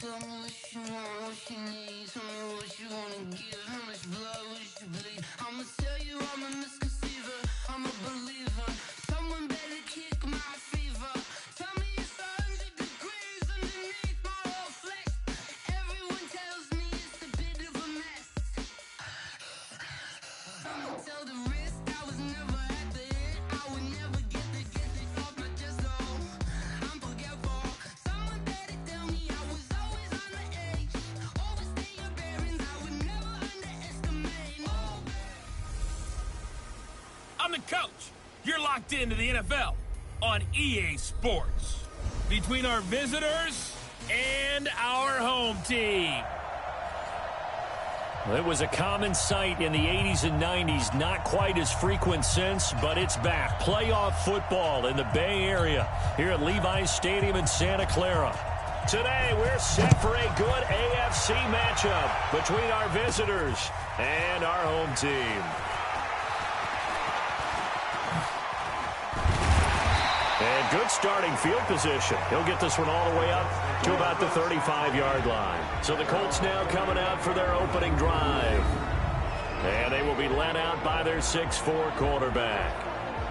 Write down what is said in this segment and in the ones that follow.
Tell me what you want, what you need. Tell me what you wanna give. How much blood would you bleed? I'ma tell you I'm a misconceiver. I'm a believer. Someone better kick my fever. Tell me it's 100 degrees underneath my whole flesh. Everyone tells me it's a bit of a mess. I'ma tell the risk I was never at the end. I would never get the off my chest though. I'm forgetful. Someone better tell me I was always on the edge. Overstay your bearings, I would never underestimate. Oh. I'm the coach. You're locked into the NFL on EA Sports. Between our visitors and our home team. It was a common sight in the 80s and 90s, not quite as frequent since, but it's back. Playoff football in the Bay Area here at Levi's Stadium in Santa Clara. Today, we're set for a good AFC matchup between our visitors and our home team. And good starting field position. He'll get this one all the way up to about the 35-yard line. So the Colts now coming out for their opening drive. And they will be led out by their 6'4" quarterback.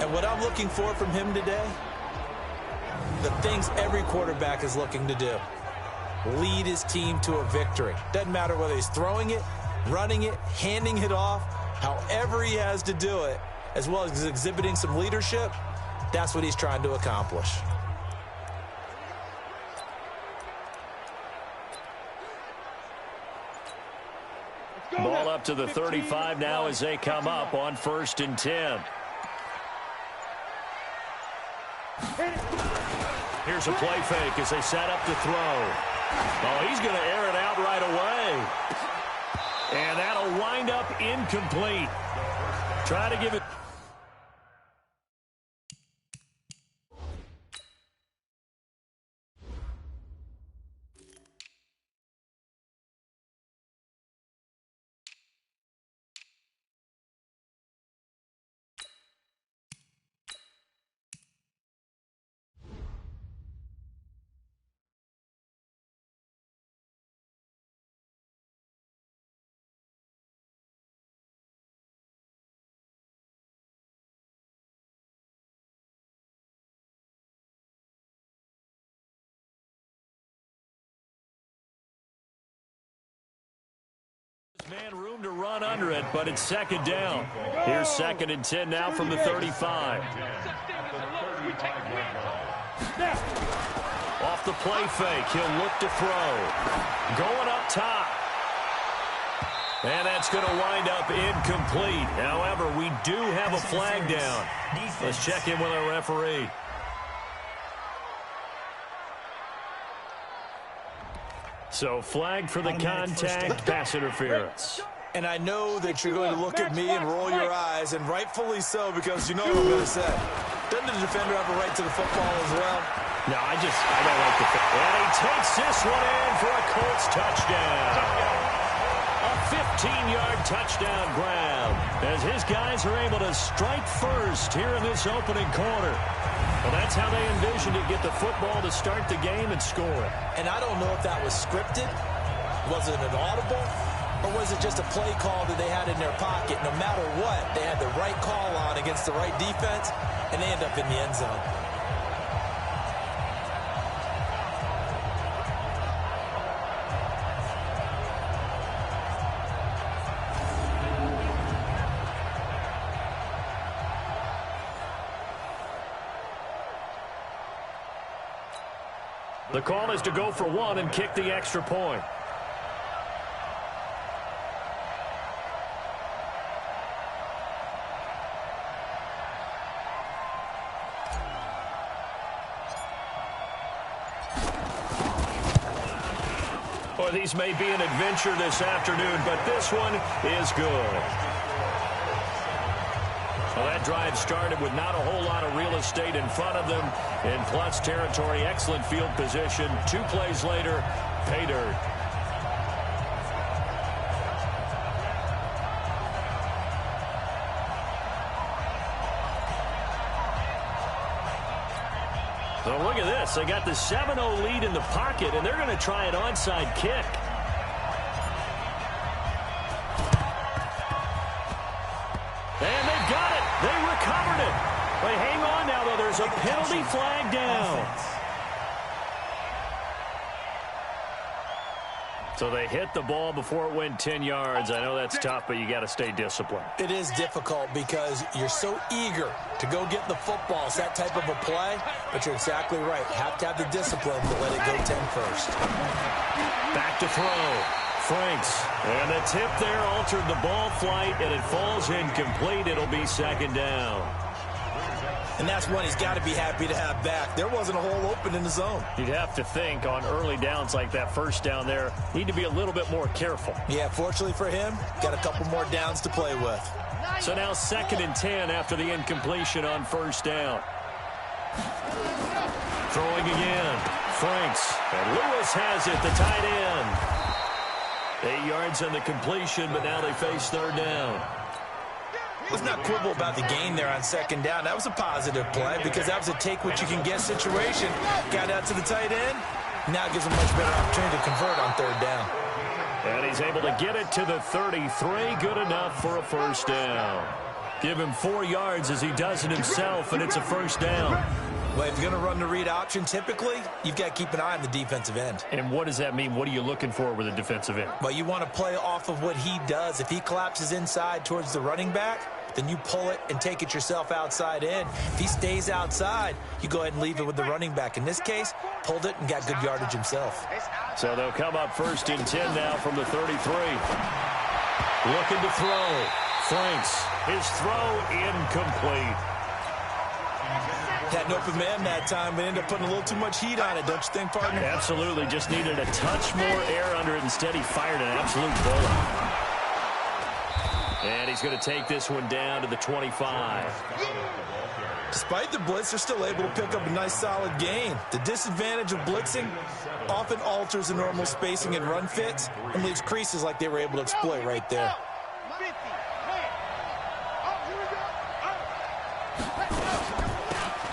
And what I'm looking for from him today, the things every quarterback is looking to do. Lead his team to a victory. Doesn't matter whether he's throwing it, running it, handing it off, however he has to do it, as well as exhibiting some leadership. That's what he's trying to accomplish. Ball up to the 35 now as they come up on 1st and 10. Here's a play fake as they set up to throw. Oh, he's going to air it out right away. And that'll wind up incomplete. Try to give it. Man, room to run under it, but it's 2nd down. Here's 2nd and 10 now from the 35. Off the play fake, he'll look to throw. Going up top. And that's going to wind up incomplete. However, we do have a flag down. Let's check in with our referee. So flag for the contact, pass interference. And I know that you're going to look at me and roll your eyes, and rightfully so, because you know what I'm going to say. Doesn't the defender have a right to the football as well? No, I don't like the football. And he takes this one in for a Colts touchdown. A 15-yard touchdown grab as his guys are able to strike first here in this opening quarter. Well, that's how they envisioned it, get the football to start the game and score it. And I don't know if that was scripted. Was it an audible? Or was it just a play call that they had in their pocket? No matter what, they had the right call on against the right defense, and they end up in the end zone. The call is to go for one and kick the extra point. Boy, these may be an adventure this afternoon, but this one is good. Well, that that drive started with not a whole lot of real estate in front of them. In plus territory, excellent field position. 2 plays later, pay dirt. So look at this. They got the 7-0 lead in the pocket, and they're going to try an onside kick. And they've got it. They recovered it. But hang on now, though. There's a penalty flag down. So they hit the ball before it went 10 yards. I know that's tough, but you got to stay disciplined. It is difficult because you're so eager to go get the football. It's that type of a play, but you're exactly right. Have to have the discipline to let it go 10 first. Back to throw. Franks. And the tip there altered the ball flight, and it falls incomplete. It'll be second down. And that's one he's got to be happy to have back. There wasn't a hole open in the zone. You'd have to think on early downs like that first down there, need to be a little bit more careful. Yeah, fortunately for him, got a couple more downs to play with. So now 2nd and 10 after the incompletion on first down. Throwing again. Franks. And Lewis has it, the tight end. 8 yards on the completion, but now they face third down. Let's not quibble about the gain there on 2nd down. That was a positive play because that was a take-what-you-can-get situation. Got out to the tight end. Now it gives him a much better opportunity to convert on 3rd down. And he's able to get it to the 33. Good enough for a first down. Give him 4 yards as he does it himself, and it's a first down. Well, if you're going to run the read option, typically, you've got to keep an eye on the defensive end. And what does that mean? What are you looking for with a defensive end? Well, you want to play off of what he does. If he collapses inside towards the running back, then you pull it and take it yourself outside in. If he stays outside, you go ahead and leave it with the running back. In this case, pulled it and got good yardage himself. So they'll come up 1st and 10 now from the 33. Looking to throw. Franks. His throw incomplete. Had an open man that time, but ended up putting a little too much heat on it, don't you think, partner? Absolutely. Just needed a touch more air under it. Instead, he fired an absolute bullet. And he's going to take this one down to the 25. Despite the blitz, they're still able to pick up a nice, solid gain. The disadvantage of blitzing often alters the normal spacing and run fits and leaves creases like they were able to exploit right there.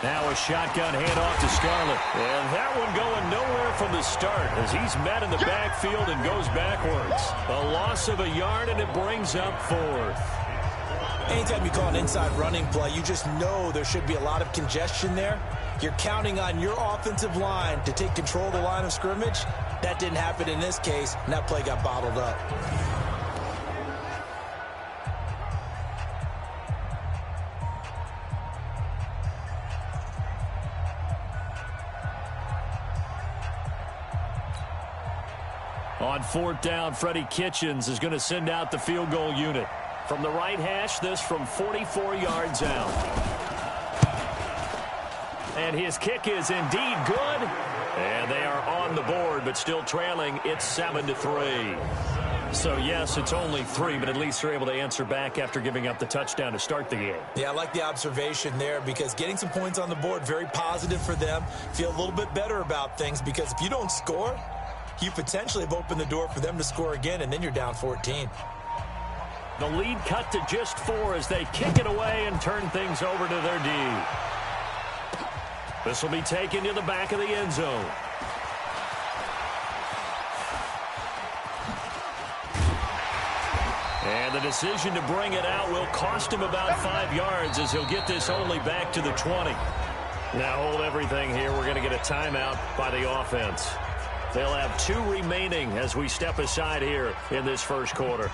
Now a shotgun handoff to Scarlett. And that one going nowhere from the start as he's met in the backfield and goes backwards. A loss of a yard, and it brings up 4th. Anytime you call an inside running play, you just know there should be a lot of congestion there. You're counting on your offensive line to take control of the line of scrimmage. That didn't happen in this case, and that play got bottled up. On 4th down, Freddie Kitchens is going to send out the field goal unit. From the right hash, this from 44 yards out. And his kick is indeed good. And they are on the board, but still trailing. It's 7-3. So, yes, it's only 3, but at least they're able to answer back after giving up the touchdown to start the game. Yeah, I like the observation there because getting some points on the board, very positive for them. Feel a little bit better about things because if you don't score, you potentially have opened the door for them to score again, and then you're down 14. The lead cut to just 4 as they kick it away and turn things over to their D. This will be taken to the back of the end zone. And the decision to bring it out will cost him about 5 yards as he'll get this only back to the 20. Now hold everything here. We're going to get a timeout by the offense. They'll have 2 remaining as we step aside here in this first quarter.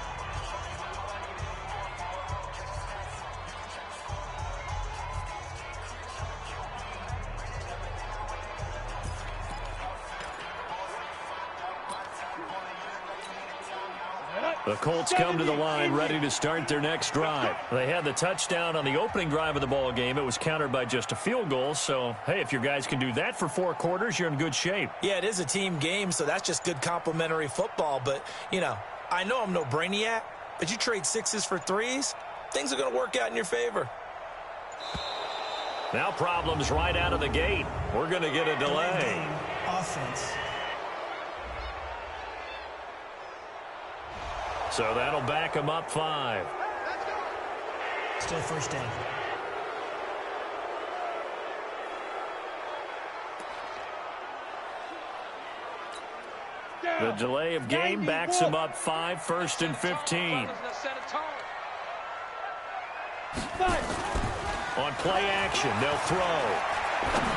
The Colts come to the line ready to start their next drive. They had the touchdown on the opening drive of the ball game. It was countered by just a field goal. So, hey, if your guys can do that for 4 quarters, you're in good shape. Yeah, it is a team game, so that's just good complimentary football. But, you know, I know I'm no brainiac, but you trade 6s for 3s, things are going to work out in your favor. Now problems right out of the gate. We're going to get a delay. Offense. So that'll back them up 5. Still first down. The delay of game backs him up 5, 1st and 15. On play action, they'll throw.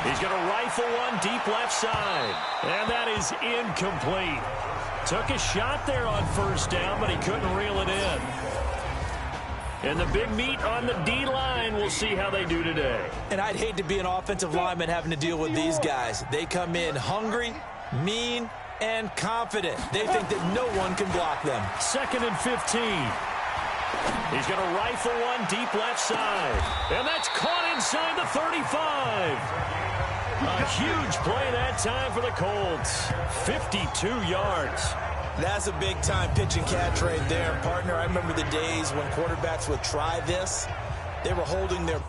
He's going to rifle one deep left side. And that is incomplete. Took a shot there on first down, but he couldn't reel it in. And the big meat on the D-line, we'll see how they do today. And I'd hate to be an offensive lineman having to deal with these guys. They come in hungry, mean, and confident. They think that no one can block them. 2nd and 15. He's going to rifle one deep left side. And that's caught inside the 35. A huge play that time for the Colts. 52 yards. That's a big-time pitch and catch right there, partner. I remember the days when quarterbacks would try this. They were holding their...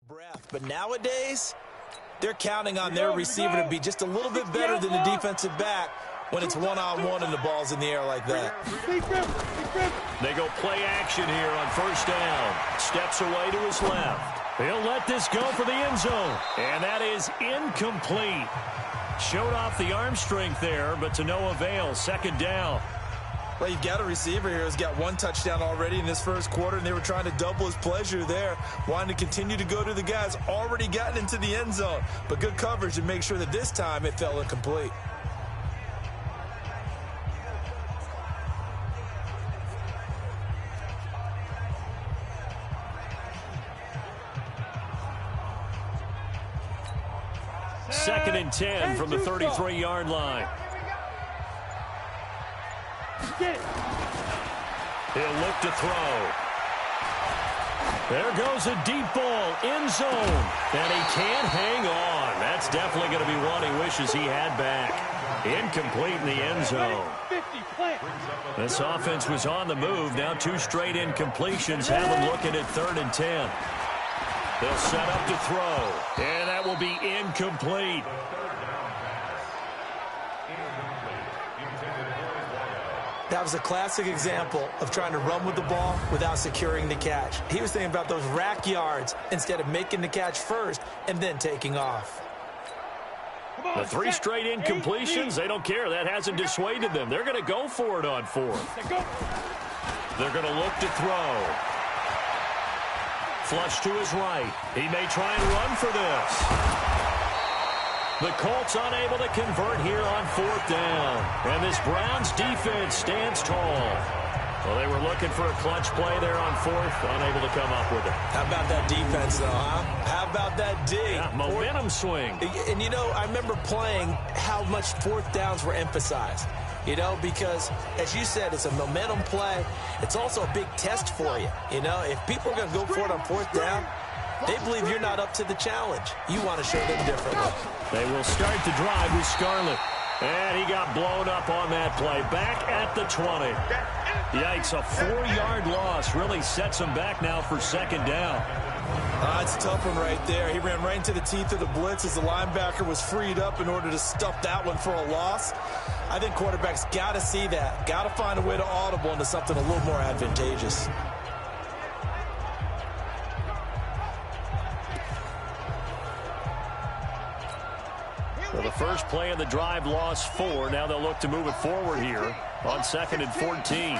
breath. But nowadays, they're counting on their receiver to be just a little bit better than the defensive back when it's one-on-one and the ball's in the air like that. They go play action here on first down. Steps away to his left. He'll let this go for the end zone. And that is incomplete. Showed off the arm strength there, but to no avail. 2nd down. Well, you've got a receiver here who's got 1 touchdown already in this first quarter, and they were trying to double his pleasure there, wanting to continue to go to the guys already gotten into the end zone. But good coverage to make sure that this time it fell incomplete. Second and 10 from the 33-yard line. He'll look to throw. There goes a deep ball, end zone. And he can't hang on. That's definitely going to be one he wishes he had back. Incomplete in the end zone. This offense was on the move. Now 2 straight incompletions have him looking at 3rd and 10. They'll set up to throw. And that will be incomplete. That was a classic example of trying to run with the ball without securing the catch. He was thinking about those rack yards instead of making the catch first and then taking off. The 3 straight incompletions, they don't care. That hasn't dissuaded them. They're going to go for it on 4th. They're going to look to throw. Flush to his right. He may try and run for this. The Colts unable to convert here on 4th down. And this Browns defense stands tall. Well, they were looking for a clutch play there on 4th, unable to come up with it. How about that defense, though, huh? How about that D? Yeah, momentum swing. And, you know, I remember playing how much 4th downs were emphasized. You know, because, as you said, it's a momentum play. It's also a big test for you. You know, if people are going to go for it on 4th down, they believe you're not up to the challenge. You want to show them differently. They will start the drive with Scarlett. And he got blown up on that play. Back at the 20. Yikes, a 4-yard loss really sets him back now for 2nd down. It's a tough one right there. He ran right into the teeth of the blitz as the linebacker was freed up in order to stuff that one for a loss. I think quarterbacks got to see that. Got to find a way to audible into something a little more advantageous. So the first play of the drive lost 4. Now they'll look to move it forward here on 2nd and 14.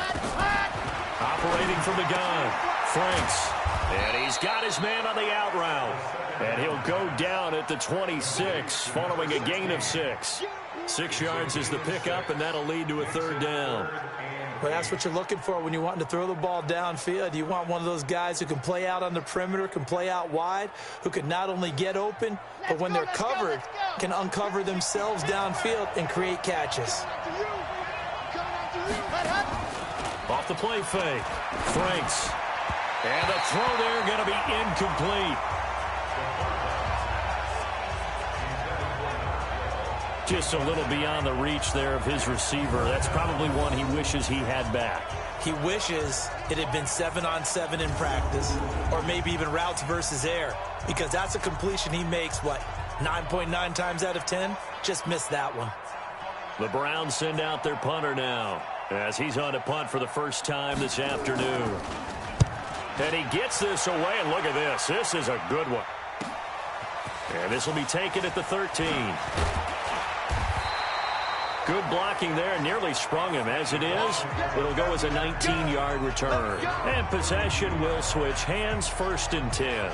Operating from the gun, Franks. And he's got his man on the out route. And he'll go down at the 26 following a gain of 6. 6 yards is the pickup, and that'll lead to a 3rd down. Well, that's what you're looking for when you want to throw the ball downfield. You want one of those guys who can play out on the perimeter, can play out wide, who can not only get open, but when they're covered, can uncover themselves downfield and create catches. Off the play fake, Franks. And the throw there going to be incomplete. Just a little beyond the reach there of his receiver. That's probably one he wishes he had back. He wishes it had been 7-on-7 in practice, or maybe even routes versus air, because that's a completion he makes, 9.9 times out of 10? Just missed that one. The Browns send out their punter now, as he's on to punt for the first time this afternoon. And he gets this away, and look at this. This is a good one. And this will be taken at the 13. Good blocking there, nearly sprung him. As it is, it'll go as a 19-yard return. And possession will switch hands, 1st and 10.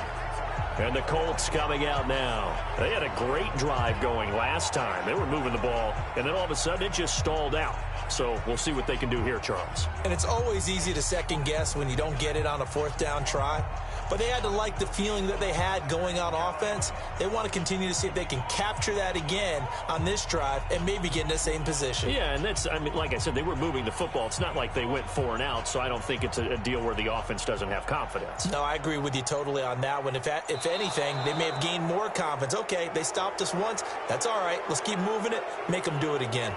And the Colts coming out now. They had a great drive going last time. They were moving the ball, and then all of a sudden it just stalled out. So we'll see what they can do here, Charles. And it's always easy to second guess when you don't get it on a 4th down try. But they had to like the feeling that they had going on offense. They want to continue to see if they can capture that again on this drive and maybe get in the same position. Yeah, and that's, I mean, like I said, they were moving the football. It's not like they went 4 and out, so I don't think it's a deal where the offense doesn't have confidence. No, I agree with you totally on that one. If anything, they may have gained more confidence. Okay, they stopped us once. That's all right. Let's keep moving it. Make them do it again.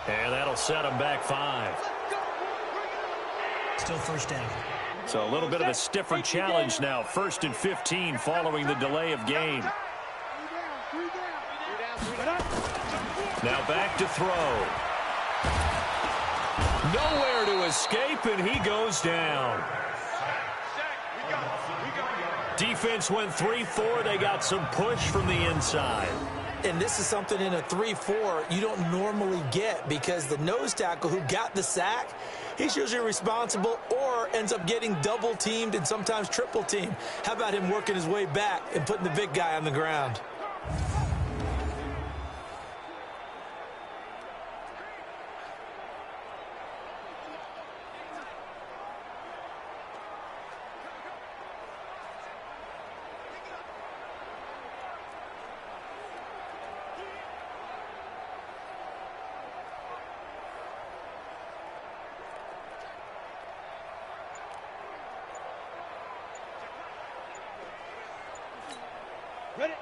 And that'll set them back 5. Still 1st down. So a little bit of a stiffer challenge now. 1st and 15 following the delay of game. Now back to throw. Nowhere to escape, and he goes down. Defense went 3-4. They got some push from the inside. And this is something in a 3-4 you don't normally get, because the nose tackle who got the sack, he's usually responsible or ends up getting double-teamed and sometimes triple-teamed. How about him working his way back and putting the big guy on the ground?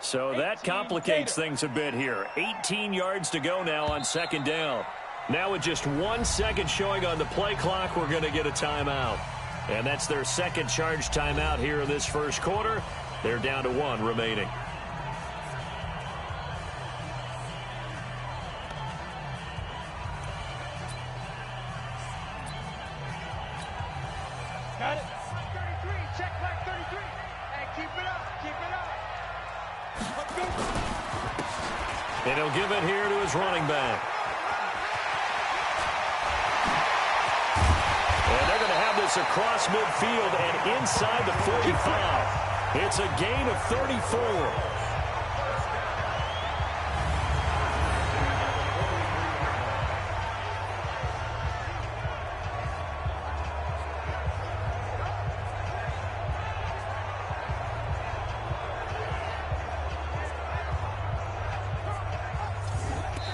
So that complicates things a bit here. 18 yards to go now on 2nd down. Now with just 1 second showing on the play clock, we're going to get a timeout. And that's their 2nd charge timeout here in this 1st quarter. They're down to 1 remaining. Got it. 33, check back 33. And keep it up, keep it up. And he'll give it here to his running back. And they're going to have this across midfield and inside the 45. It's a gain of 34.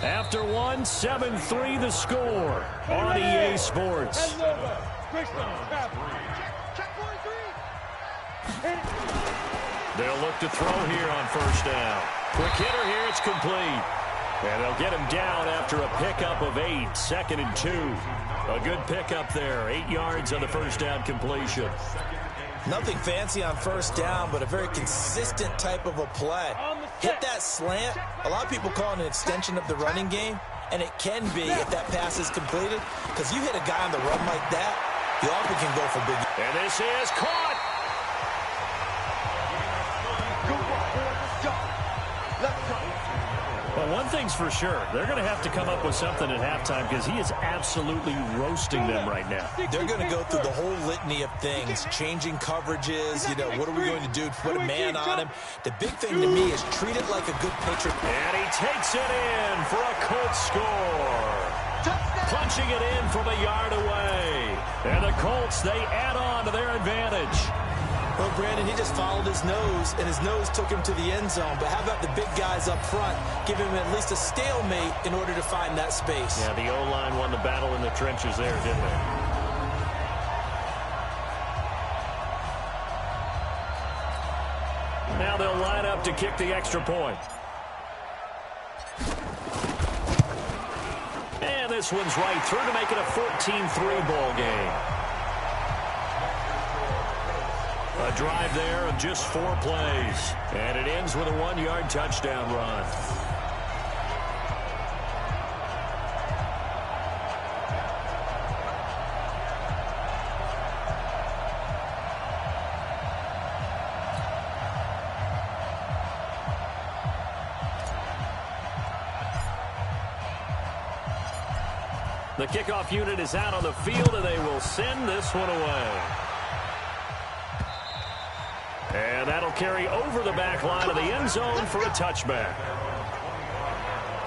After 1, 7-3 the score on EA Sports. They'll look to throw here on 1st down. Quick hitter here, it's complete. And they'll get him down after a pickup of 8, 2nd and 2. A good pickup there, 8 yards on the 1st down completion. Nothing fancy on 1st down, but a very consistent type of a play. Hit that slant. A lot of people call it an extension of the running game, and it can be if that pass is completed, because you hit a guy on the run like that, you often can go for big. And this is caught. things for sure. They're going to have to come up with something at halftime because he is absolutely roasting them right now. They're going to go through the whole litany of things, changing coverages, what are we going to do to put a man on him? The big thing to me is treat it like a good pitcher. And he takes it in for a Colts score. Punching it in from a yard away. And the Colts, they add on to their advantage. Well, Brandon, he just followed his nose, and his nose took him to the end zone. But how about the big guys up front? Give him at least a stalemate in order to find that space. Yeah, the O-line won the battle in the trenches there, didn't they? Now they'll line up to kick the extra point. And this one's right through to make it a 14-3 ball game. A drive there of just 4 plays. And it ends with a 1-yard touchdown run. The kickoff unit is out on the field, and they will send this one away. And that'll carry over the back line of the end zone for a touchback.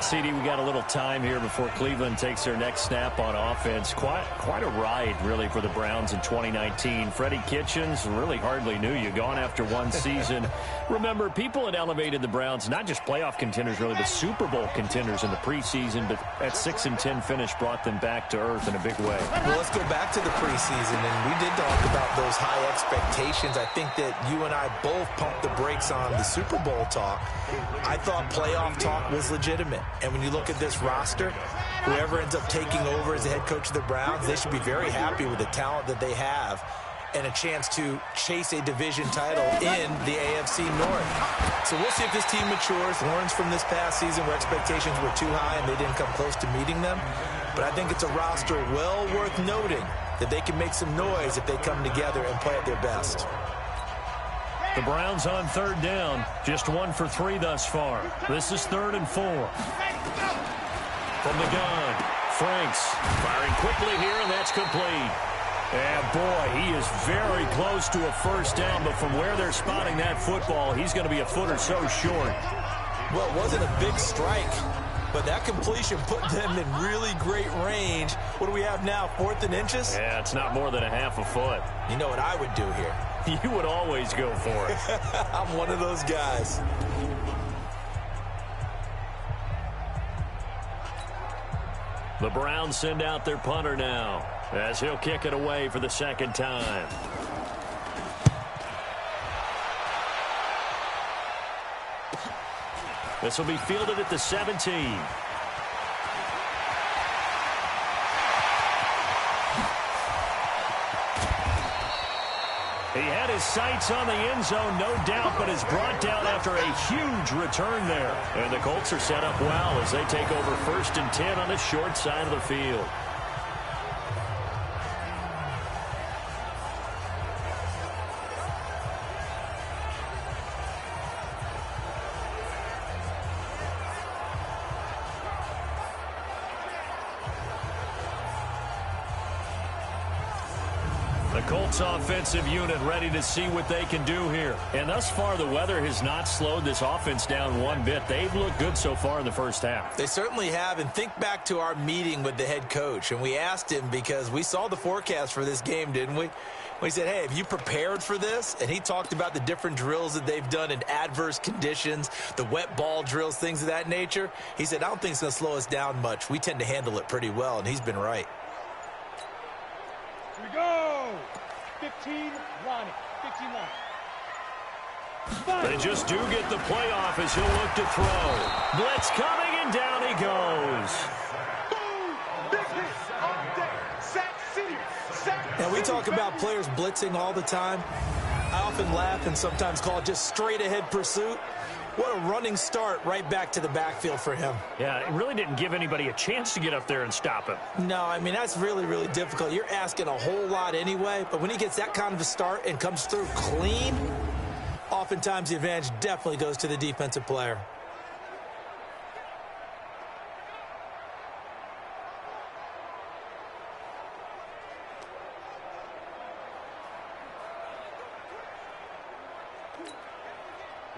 CD, we got a little time here before Cleveland takes their next snap on offense. Quite a ride, really, for the Browns in 2019. Freddie Kitchens really hardly knew you. Gone after one season. Remember, people had elevated the Browns, not just playoff contenders, really, but Super Bowl contenders in the preseason. But that 6-10 finish brought them back to earth in a big way. Well, let's go back to the preseason, and we did talk about those high expectations. I think that you and I both pumped the brakes on the Super Bowl talk. I thought playoff talk was legitimate. And when you look at this roster, whoever ends up taking over as the head coach of the Browns, they should be very happy with the talent that they have and a chance to chase a division title in the AFC North. So we'll see if this team matures, learns from this past season where expectations were too high and they didn't come close to meeting them. But I think it's a roster well worth noting that they can make some noise if they come together and play at their best. The Browns on 3rd down, just 1 for 3 thus far. This is 3rd and 4. From the gun, Franks firing quickly here, and that's complete. And boy, he is very close to a first down, but from where they're spotting that football, he's going to be a foot or so short. Well, it wasn't a big strike, but that completion put them in really great range. What do we have now, 4th and inches? Yeah, it's not more than a half a foot. You know what I would do here? You would always go for it. I'm one of those guys. The Browns send out their punter now as he'll kick it away for the 2nd time. This will be fielded at the 17. He had his sights on the end zone, no doubt, but is brought down after a huge return there. And the Colts are set up well as they take over 1st and 10 on the short side of the field. Colts offensive unit ready to see what they can do here. And thus far, the weather has not slowed this offense down one bit. They've looked good so far in the first half. They certainly have. And think back to our meeting with the head coach. And we asked him because we saw the forecast for this game, didn't we? We said, hey, have you prepared for this? And he talked about the different drills that they've done in adverse conditions, the wet ball drills, things of that nature. He said, I don't think it's going to slow us down much. We tend to handle it pretty well, and he's been right. Here we go. 15, Ronnie. 15 line. They just do get the playoff as he'll look to throw. Blitz coming, and down he goes. Boom! Big hit all day. Sack City. Sack And we City, talk about baby. players blitzing all the time. I often laugh and sometimes call it just straight-ahead pursuit. What a running start right back to the backfield for him. Yeah, it really didn't give anybody a chance to get up there and stop him. No, I mean, that's really, really difficult. You're asking a whole lot anyway, but when he gets that kind of a start and comes through clean, oftentimes the advantage definitely goes to the defensive player.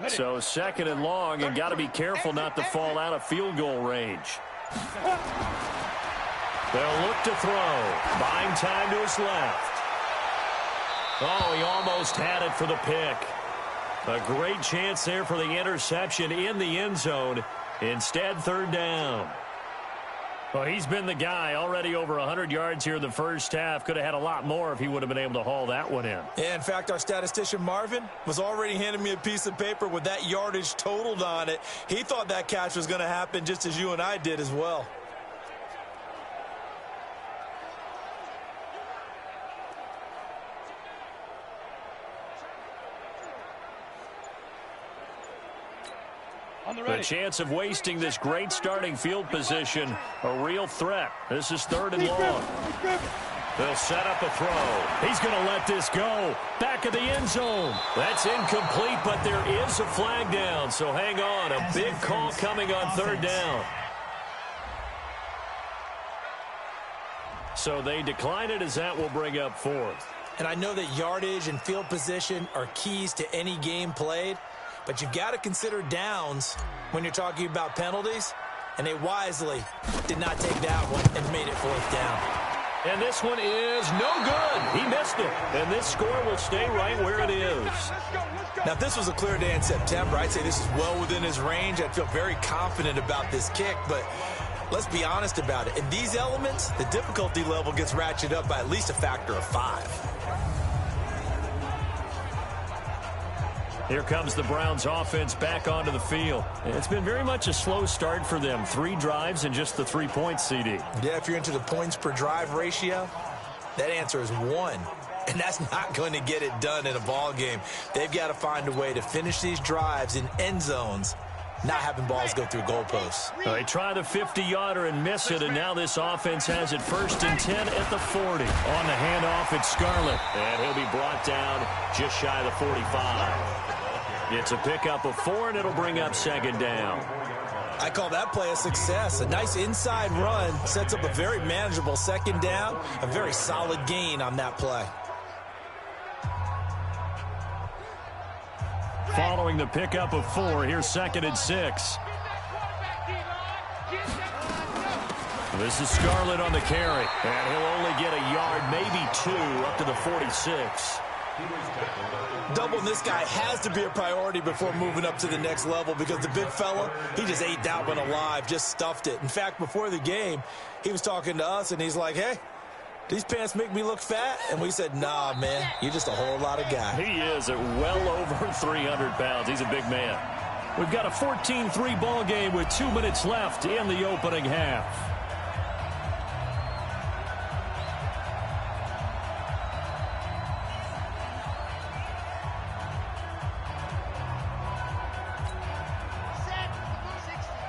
So 2nd and long, and got to be careful not to fall out of field goal range. They'll look to throw. Buying time to his left. Oh, he almost had it for the pick. A great chance there for the interception in the end zone. Instead, 3rd down. Well, he's been the guy. Already over 100 yards here in the first half. Could have had a lot more if he would have been able to haul that one in. Yeah, in fact, our statistician Marvin was already handing me a piece of paper with that yardage totaled on it. He thought that catch was going to happen just as you and I did as well. The chance of wasting this great starting field position, a real threat. This is 3rd and long. They'll set up a throw. He's going to let this go. Back of the end zone. That's incomplete, but there is a flag down. So hang on. A big call coming on 3rd down. So they decline it, as that will bring up 4th. And I know that yardage and field position are keys to any game played. But you've got to consider downs when you're talking about penalties. And they wisely did not take that one and made it 4th down. And this one is no good. He missed it. And this score will stay right where it is. Now, if this was a clear day in September, I'd say this is well within his range. I'd feel very confident about this kick. But let's be honest about it. In these elements, the difficulty level gets ratcheted up by at least a factor of 5. Here comes the Browns offense back onto the field. It's been very much a slow start for them. 3 drives and just the 3 points, CD. Yeah, if you're into the points per drive ratio, that answer is 1. And that's not going to get it done in a ball game. They've got to find a way to finish these drives in end zones, not having balls go through goalposts. They try the 50-yarder and miss it, and now this offense has it 1st and 10 at the 40. On the handoff, it's Scarlett. And he'll be brought down just shy of the 45. It's a pickup of 4, and it'll bring up 2nd down. I call that play a success. A nice inside run sets up a very manageable 2nd down. A very solid gain on that play. Following the pickup of 4, here's 2nd and 6. This is Scarlett on the carry. And he'll only get a yard, maybe 2, up to the 46. Doubling this guy has to be a priority before moving up to the next level, because the big fella, he just ate that one alive, just stuffed it. In fact, before the game, he was talking to us, and he's like, hey, these pants make me look fat? And we said, nah, man, you're just a whole lot of guy. He is at well over 300 pounds. He's a big man. We've got a 14-3 ball game with 2 minutes left in the opening half.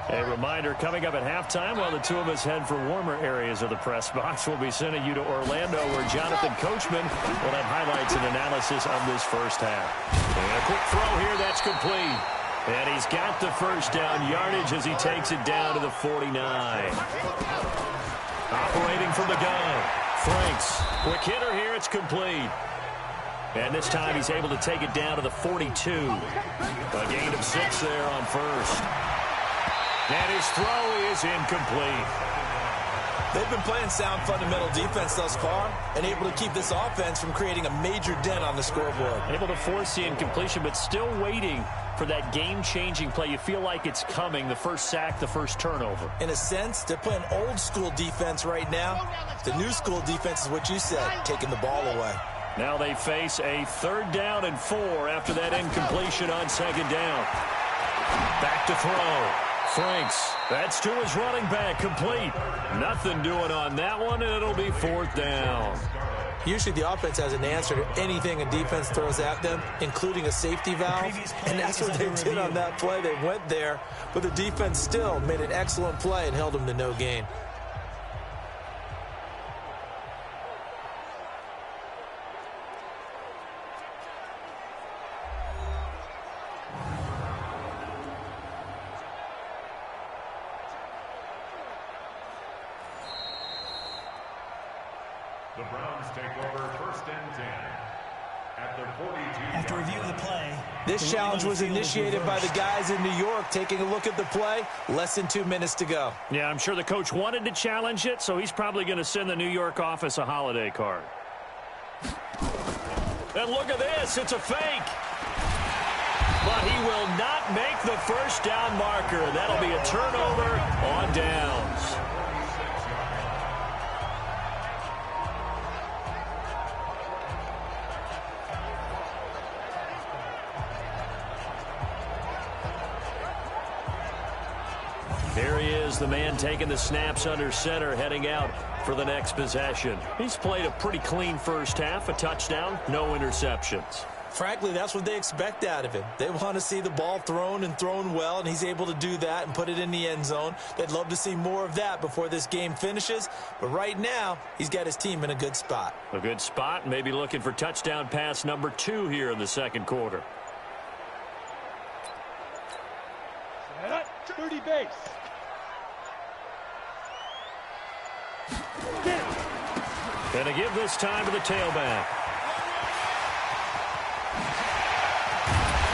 A reminder, coming up at halftime, while the two of us head for warmer areas of the press box, we'll be sending you to Orlando, where Jonathan Coachman will have highlights and analysis of this first half. And a quick throw here, that's complete. And he's got the 1st down yardage as he takes it down to the 49. Operating from the gun, Franks. Quick hitter here, it's complete. And this time he's able to take it down to the 42. A gain of 6 there on 1st. And his throw is incomplete. They've been playing sound fundamental defense thus far and able to keep this offense from creating a major dent on the scoreboard. Able to force the incompletion, but still waiting for that game-changing play. You feel like it's coming, the first sack, the first turnover. In a sense, they're playing old-school defense right now. The new-school defense is what you said, taking the ball away. Now they face a 3rd down and 4 after that incompletion on 2nd down. Back to throw. Franks, that's to his running back, complete. Nothing doing on that one, and it'll be 4th down. Usually the offense has an answer to anything a defense throws at them, including a safety valve, and that's what they did on that play. They went there, but the defense still made an excellent play and held them to no gain. The Browns take over 1st and 10. After review of the play, this challenge was initiated by the guys in New York. Taking a look at the play, less than 2 minutes to go. Yeah, I'm sure the coach wanted to challenge it, so he's probably going to send the New York office a holiday card. And look at this, it's a fake. But he will not make the first down marker. That'll be a turnover on downs. There he is, the man taking the snaps under center, heading out for the next possession. He's played a pretty clean first half, a touchdown, no interceptions. Frankly, that's what they expect out of him. They want to see the ball thrown and thrown well, and he's able to do that and put it in the end zone. They'd love to see more of that before this game finishes, but right now, he's got his team in a good spot. A good spot, maybe looking for touchdown pass number 2 here in the second quarter. 30 base. And to give this time to the tailback.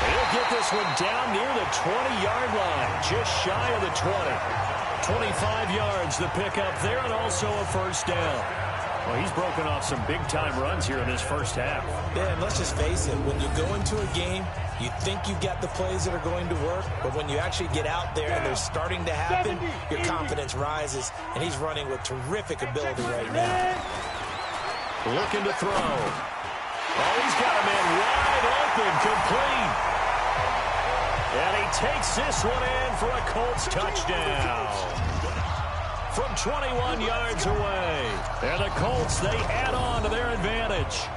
He'll get this one down near the 20-yard line, just shy of the 20. 25 yards the pickup there, and also a first down. Well, he's broken off some big-time runs here in his first half. Yeah, and let's just face it, when you go into a game, you think you've got the plays that are going to work, but when you actually get out there and they're starting to happen, your confidence rises, and he's running with terrific ability right now. Looking to throw. Oh, he's got a man wide open, complete. And he takes this one in for a Colts touchdown. From 21 yards away. And the Colts, they add on to their advantage.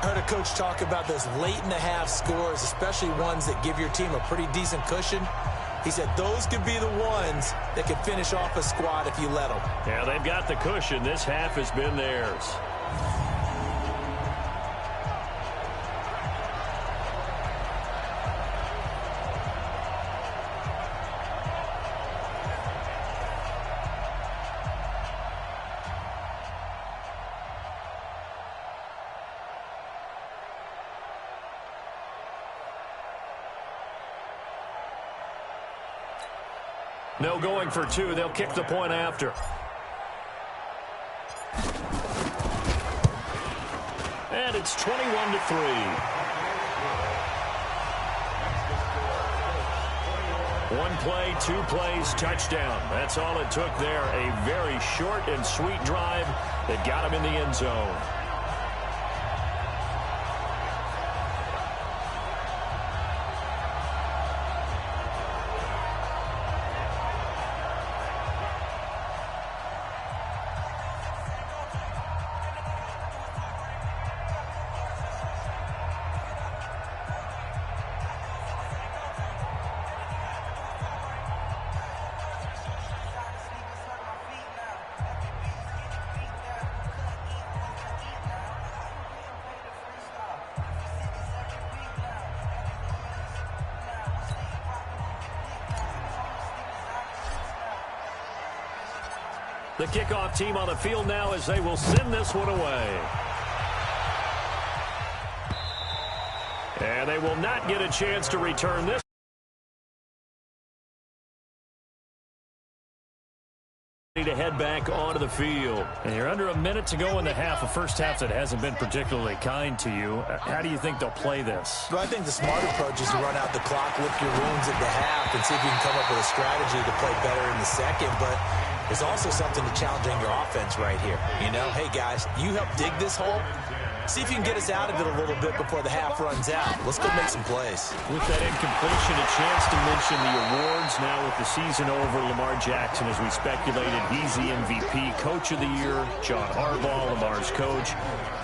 I heard a coach talk about those late-in-the-half scores, especially ones that give your team a pretty decent cushion. He said those could be the ones that could finish off a squad if you let them. Yeah, they've got the cushion. This half has been theirs. No going for 2. They'll kick the point after. And it's 21-3. One play, 2 plays, touchdown. That's all it took there. A very short and sweet drive that got him in the end zone. The kickoff team on the field now as they will send this one away. And they will not get a chance to return this. To head back onto the field. And you're under a minute to go in the half, a first half that hasn't been particularly kind to you. How do you think they'll play this? Well, I think the smart approach is to run out the clock, lick your wounds at the half, and see if you can come up with a strategy to play better in the second. But there's also something to challenging your offense right here. You know, hey, guys, you help dig this hole. See if you can get us out of it a little bit before the half runs out. Let's go make some plays. With that incompletion, a chance to mention the awards. Now with the season over, Lamar Jackson, as we speculated, he's the MVP, Coach of the Year. John Harbaugh, Lamar's coach.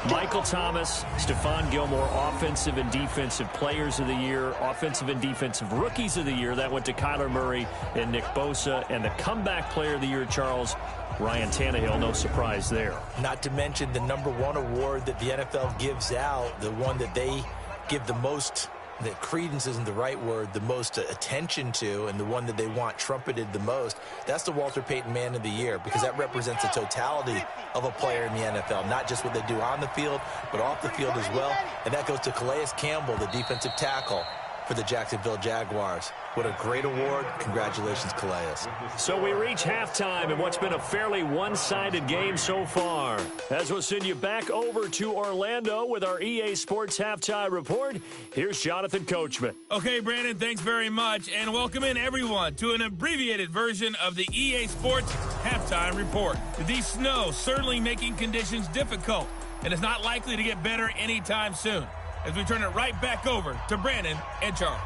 Michael Thomas, Stephon Gilmore, Offensive and Defensive Players of the Year. Offensive and Defensive Rookies of the Year. That went to Kyler Murray and Nick Bosa. And the Comeback Player of the Year, Charles, Ryan Tannehill, no surprise there. Not to mention the #1 award that the NFL gives out, the one that they give the most that credence isn't the right word, the most attention to, and the one that they want trumpeted the most, that's the Walter Payton Man of the Year, because that represents the totality of a player in the NFL, not just what they do on the field, but off the field as well. And that goes to Calais Campbell, the defensive tackle for the Jacksonville Jaguars. What a great award. Congratulations, Calais. So we reach halftime in what's been a fairly one-sided game so far. As we'll send you back over to Orlando with our EA Sports Halftime Report, here's Jonathan Coachman. Okay, Brandon, thanks very much. And welcome in, everyone, to an abbreviated version of the EA Sports Halftime Report. The snow certainly making conditions difficult, and it's not likely to get better anytime soon. As we turn it right back over to Brandon and Charles.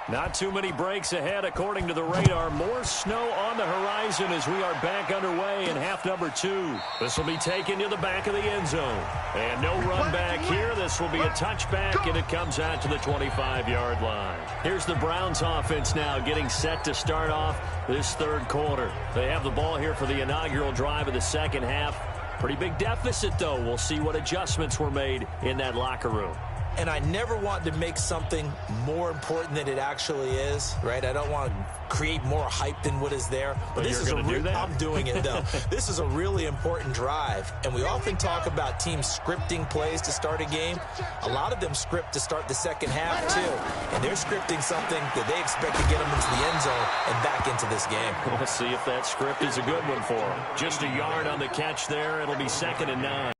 Not too many breaks ahead according to the radar. More snow on the horizon as we are back underway in half number 2. This will be taken to the back of the end zone. And no run back here. This will be a touchback, and it comes out to the 25-yard line. Here's the Browns offense now getting set to start off this third quarter. They have the ball here for the inaugural drive of the second half. Pretty big deficit, though. We'll see what adjustments were made in that locker room. And I never want to make something more important than it actually is, right? I don't want to create more hype than what is there. But this is I'm doing it, though. This is a really important drive. And we often talk about teams scripting plays to start a game. A lot of them script to start the second half, too. And they're scripting something that they expect to get them into the end zone and back into this game. We'll see if that script is a good one for them. Just a yard on the catch there. It'll be 2nd and 9.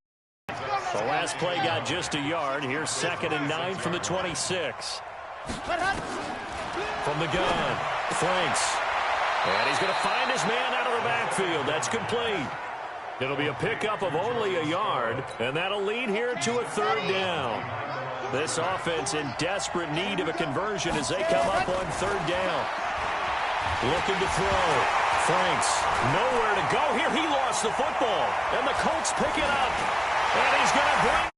The last play got just a yard. Here's 2nd and 9 from the 26. From the gun, Franks. And he's going to find his man out of the backfield. That's complete. It'll be a pickup of only a yard, and that'll lead here to a 3rd down. This offense in desperate need of a conversion as they come up on 3rd down. Looking to throw. Franks, nowhere to go here. He lost the football, and the Colts pick it up. And he's going to bring